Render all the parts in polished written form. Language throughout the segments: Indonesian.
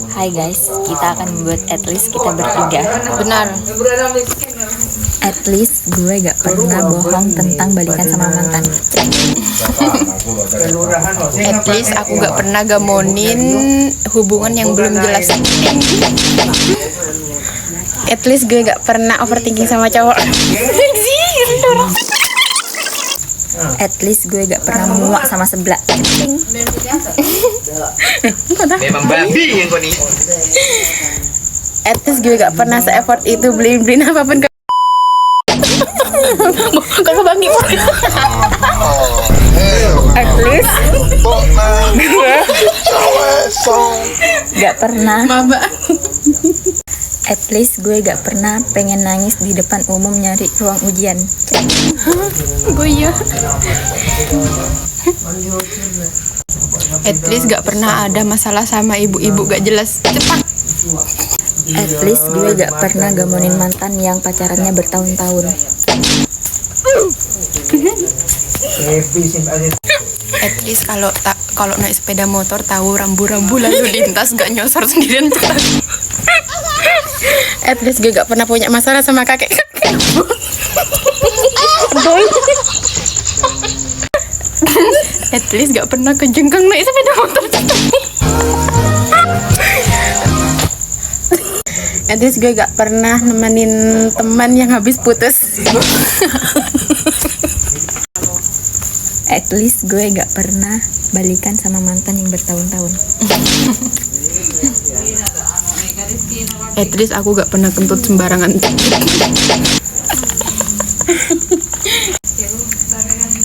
Hai guys, kita akan membuat at least kita bertiga. Benar. At least gue gak pernah bohong tentang balikan sama mantan. At least aku gak pernah gamonin hubungan yang belum jelas. At least gue gak pernah overthinking sama cowok. At least gue gak pernah muak sama sebelah. Memang babi yang kau nih. At least gue gak pernah se-effort itu beliin apapun ke kalau bagi. At least gue gak pernah. Maba. At least gue gak pernah pengen nangis di depan umum nyari ruang ujian. Gue ya. At least gak pernah ada masalah sama ibu-ibu gak jelas. Cepat. At least gue gak pernah gamonin mantan yang pacarannya bertahun-tahun. At least kalau naik sepeda motor tahu rambu-rambu lalu lintas gak nyosor sendirian cepat. At least gue gak pernah punya masalah sama kakek. At least gak pernah kejengkang naik sepeda motor. At least gue gak pernah nemenin teman yang habis putus. At least gue gak pernah balikan sama mantan yang bertahun-tahun. At least aku gak pernah kentut sembarangan.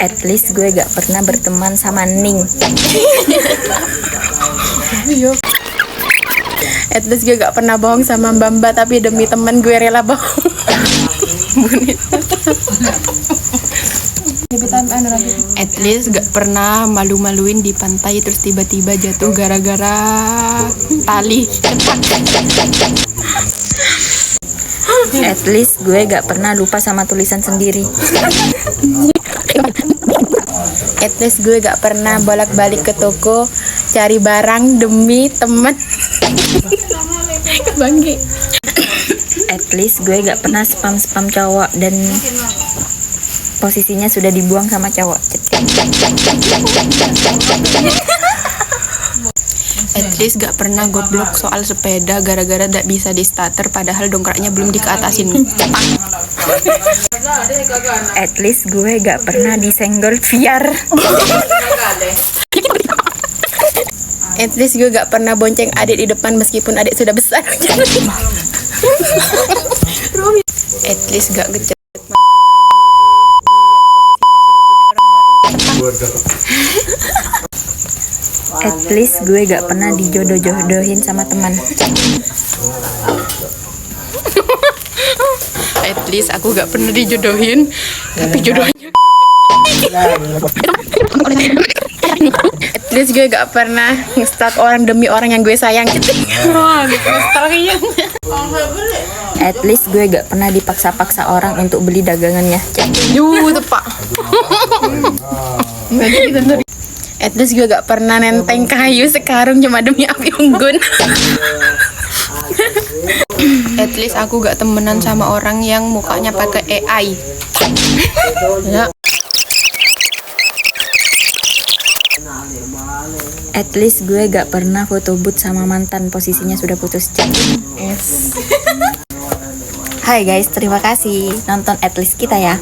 At least gue gak pernah berteman sama Ning. At least gue gak pernah bohong sama Mbak tapi demi temen gue rela bohong. At least gak pernah malu-maluin di pantai terus tiba-tiba jatuh gara-gara tali. At least gue gak pernah lupa sama tulisan sendiri. At least gue gak pernah bolak-balik ke toko cari barang demi temen. Bangke. At least gue gak pernah spam cowok dan posisinya sudah dibuang sama cowok. At least gak pernah goblok soal sepeda gara-gara gak bisa di starter padahal dongkraknya belum dikeatasin. At least gue gak pernah disenggol VR. At least gue gak pernah bonceng adik di depan meskipun adik sudah besar. At least gak ngechat. At least gue gak pernah dijodoh-jodohin sama teman. At least aku gak pernah dijodohin tapi jodohnya. At least gue gak pernah nge-stalk orang demi orang yang gue sayang. At least gue gak pernah dipaksa-paksa orang untuk beli dagangannya. Tepak. At least gue gak pernah nenteng kayu sekarang cuma demi api unggun. At least aku gak temenan sama orang yang mukanya pakai AI. Ya. At least gue gak pernah foto booth sama mantan posisinya sudah putus. Yes. Hai guys, terima kasih nonton at least kita ya.